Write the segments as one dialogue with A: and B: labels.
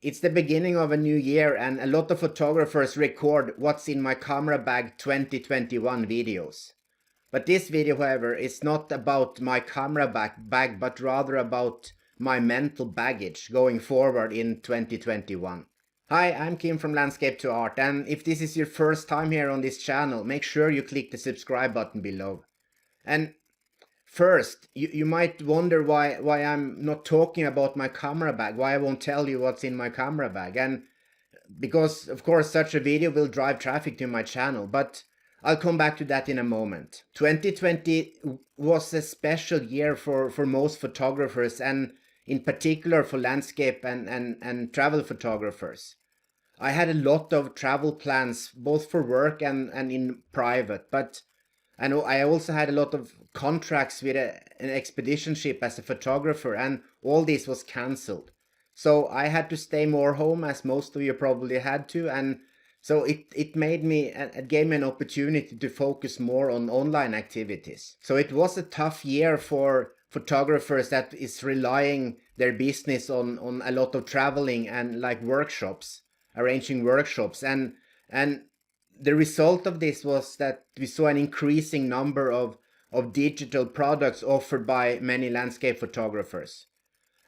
A: It's the beginning of a new year and a lot of photographers record what's in my camera bag 2021 videos. But this video, however, is not about my camera bag, but rather about my mental baggage going forward in 2021. Hi, I'm Kim from Landscape to Art, and if this is your first time here on this channel, make sure you click the subscribe button below. And first, you might wonder why I'm not talking about my camera bag, why I won't tell you what's in my camera bag. And because, of course, such a video will drive traffic to my channel, but I'll come back to that in a moment. 2020 was a special year for most photographers, and in particular for landscape and travel photographers. I had a lot of travel plans, both for work and in private, but I know I also had a lot of contracts with an expedition ship as a photographer, and all this was cancelled. So I had to stay more home, as most of you probably had to, and so it gave me an opportunity to focus more on online activities. So it was a tough year for photographers that is relying their business on a lot of traveling and like workshops, arranging workshops, and the result of this was that we saw an increasing number of digital products offered by many landscape photographers.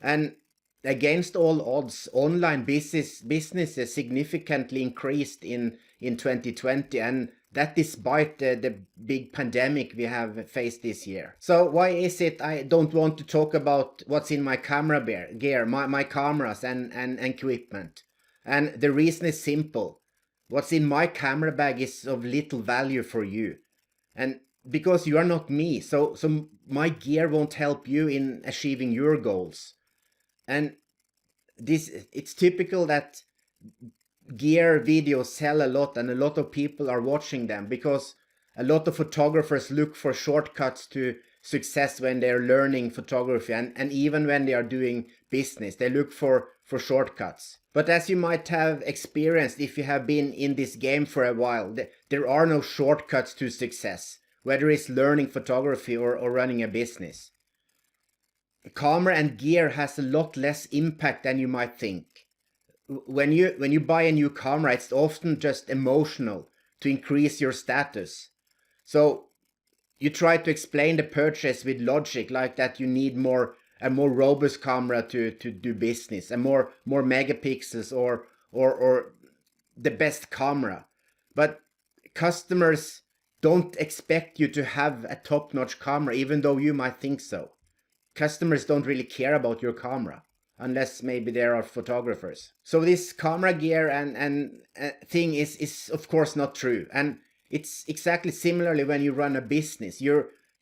A: And against all odds, online businesses significantly increased in 2020, and that despite the big pandemic we have faced this year. So why is it I don't want to talk about what's in my camera gear, my cameras and equipment? And the reason is simple. What's in my camera bag is of little value for you. And because you are not me, so my gear won't help you in achieving your goals. And it's typical that gear videos sell a lot and a lot of people are watching them because a lot of photographers look for shortcuts to success when they're learning photography, and even when they are doing business, they look for shortcuts. But as you might have experienced if you have been in this game for a while, there are no shortcuts to success, whether it's learning photography or running a business. Camera and gear has a lot less impact than you might think. When you buy a new camera, it's often just emotional to increase your status. So you try to explain the purchase with logic, like that you need a more robust camera to do business, and more megapixels or the best camera. But customers don't expect you to have a top-notch camera, even though you might think so. Customers don't really care about your camera, unless maybe there are photographers. So this camera gear and thing is of course not true. And it's exactly similarly when you run a business.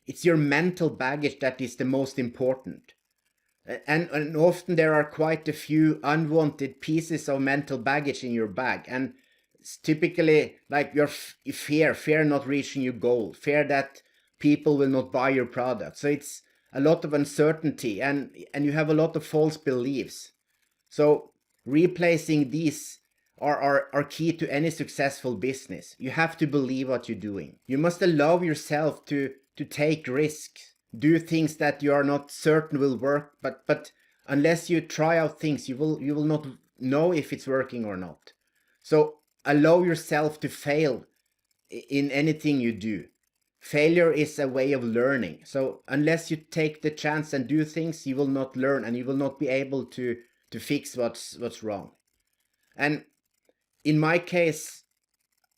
A: It's your mental baggage that is the most important. And often there are quite a few unwanted pieces of mental baggage in your bag. And it's typically like your fear not reaching your goal, fear that people will not buy your product. So it's a lot of uncertainty, and you have a lot of false beliefs. So replacing these are key to any successful business. You have to believe what you're doing. You must allow yourself to take risks, do things that you are not certain will work, but unless you try out things, you will not know if it's working or not. So allow yourself to fail in anything you do. Failure is a way of learning. So unless you take the chance and do things, you will not learn, and you will not be able to fix what's wrong. And in my case,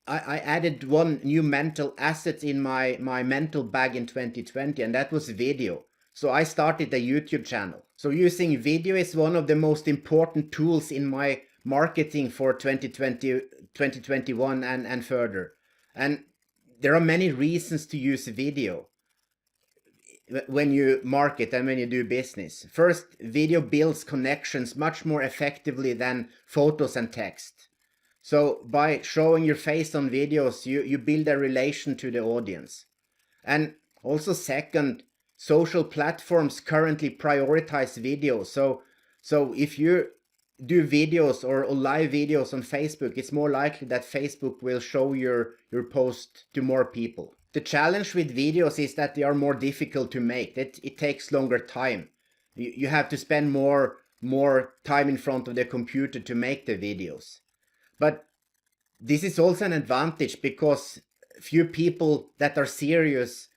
A: I added one new mental asset in my mental bag in 2020, and that was video. So I started a YouTube channel. So using video is one of the most important tools in my marketing for 2020, 2021 and further. And there are many reasons to use video when you market and when you do business. First, video builds connections much more effectively than photos and text. So by showing your face on videos, you build a relation to the audience. And also second, social platforms currently prioritize video. So if you do videos or live videos on Facebook, it's more likely that Facebook will show your post to more people. The challenge with videos is that they are more difficult to make. It takes longer time. You have to spend more more time in front of the computer to make the videos. But this is also an advantage because few people that are serious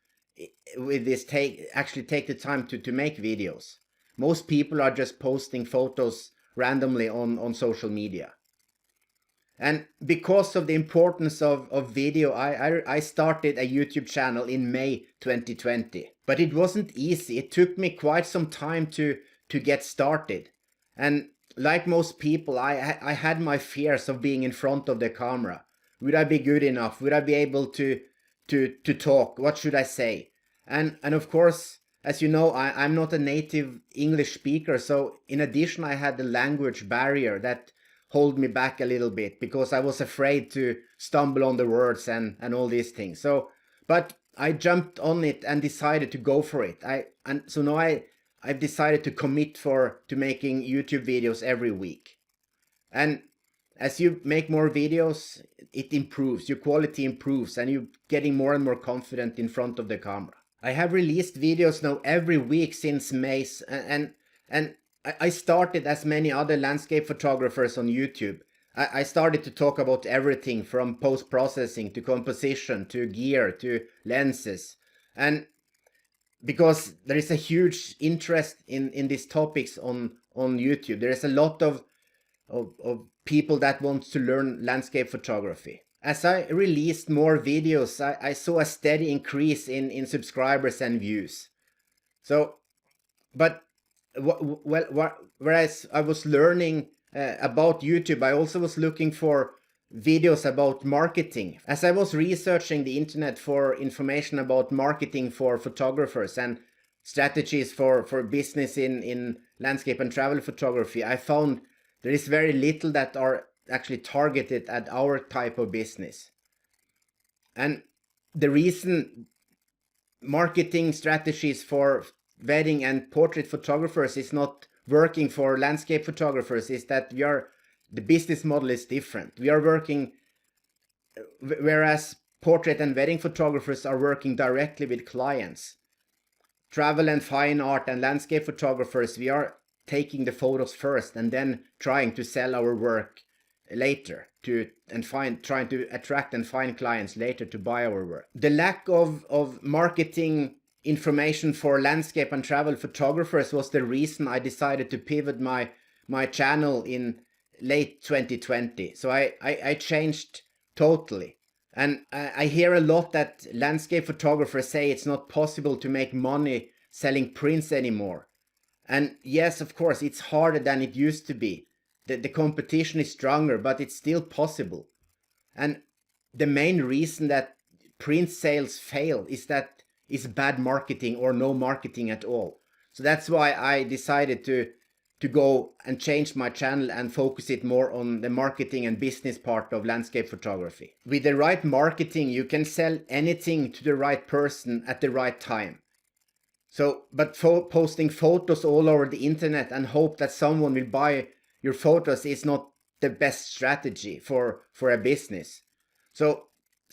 A: with this actually take the time to make videos. Most people are just posting photos randomly on social media. And because of the importance of video, I started a YouTube channel in May 2020. But it wasn't easy. It took me quite some time to get started. And like most people, I had my fears of being in front of the camera. Would I be good enough? Would I be able to talk? What should I say? And of course, as you know, I'm not a native English speaker. So in addition, I had the language barrier that hold me back a little bit because I was afraid to stumble on the words and all these things. So, but I jumped on it and decided to go for it. So now I've decided to commit to making YouTube videos every week. And as you make more videos, it improves, your quality improves, and you're getting more and more confident in front of the camera. I have released videos now every week since May, and I started as many other landscape photographers on YouTube. I started to talk about everything from post-processing to composition to gear to lenses. And because there is a huge interest in these topics on YouTube. There is a lot of people that want to learn landscape photography. As I released more videos, I saw a steady increase in subscribers and views. So, but whereas I was learning about YouTube, I also was looking for videos about marketing. As I was researching the internet for information about marketing for photographers and strategies for business in landscape and travel photography, I found there is very little that are actually targeted at our type of business. And the reason marketing strategies for wedding and portrait photographers is not working for landscape photographers is that the business model is different. We are working, whereas portrait and wedding photographers are working directly with clients. Travel and fine art and landscape photographers, we are taking the photos first and then trying to sell our work later trying to attract and find clients later to buy our work. The lack of marketing information for landscape and travel photographers was the reason I decided to pivot my channel in late 2020. So I changed totally. And I hear a lot that landscape photographers say it's not possible to make money selling prints anymore. And yes, of course, it's harder than it used to be. The competition is stronger, but it's still possible. And the main reason that print sales fail is bad marketing or no marketing at all. So that's why I decided to go and change my channel and focus it more on the marketing and business part of landscape photography. With the right marketing, you can sell anything to the right person at the right time. So, but posting photos all over the internet and hope that someone will buy your photos is not the best strategy for a business. So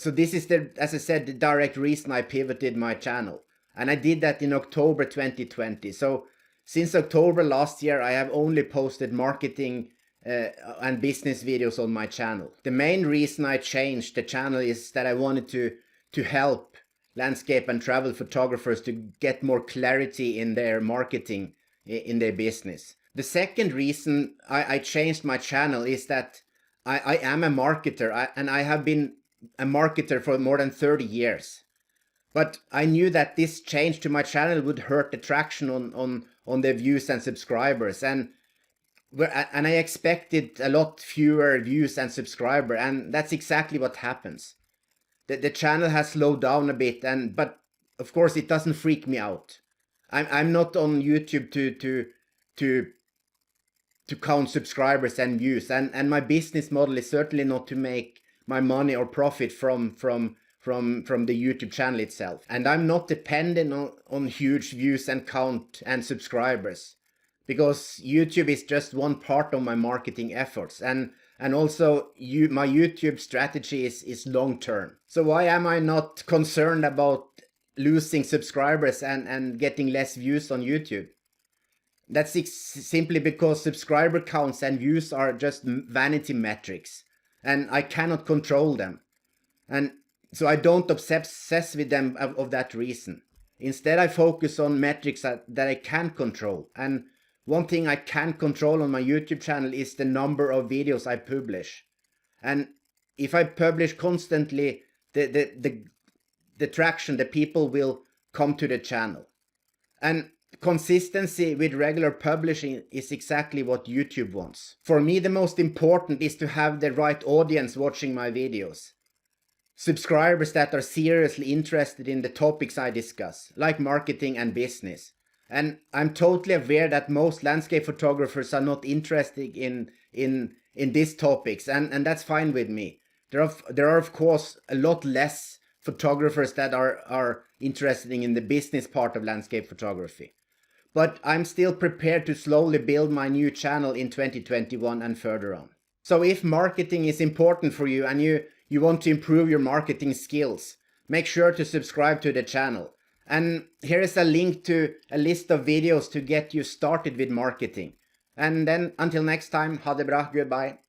A: this is as I said, the direct reason I pivoted my channel. And I did that in October 2020. So since October last year, I have only posted marketing and business videos on my channel. The main reason I changed the channel is that I wanted to help landscape and travel photographers to get more clarity in their marketing in their business. The second reason I changed my channel is that I am a marketer and I have been a marketer for more than 30 years. But I knew that this change to my channel would hurt the traction on the views and subscribers. And I expected a lot fewer views and subscribers. And that's exactly what happens. The channel has slowed down a bit, but of course it doesn't freak me out. I'm not on YouTube to count subscribers and views, and my business model is certainly not to make my money or profit from the YouTube channel itself. And I'm not dependent on huge views and count and subscribers, because YouTube is just one part of my marketing efforts. And also my YouTube strategy is long term. So why am I not concerned about losing subscribers and getting less views on YouTube? That's simply because subscriber counts and views are just vanity metrics, and I cannot control them. And so I don't obsess with them of that reason. Instead, I focus on metrics that I can control. And one thing I can control on my YouTube channel is the number of videos I publish. And if I publish constantly, the traction, the people will come to the channel. And consistency with regular publishing is exactly what YouTube wants. For me, the most important is to have the right audience watching my videos. Subscribers that are seriously interested in the topics I discuss, like marketing and business. And I'm totally aware that most landscape photographers are not interested in these topics, and that's fine with me. There are of course a lot less photographers that are interested in the business part of landscape photography. But I'm still prepared to slowly build my new channel in 2021 and further on. So if marketing is important for you and you want to improve your marketing skills, make sure to subscribe to the channel. And here is a link to a list of videos to get you started with marketing. And then until next time, ha det bra, goodbye.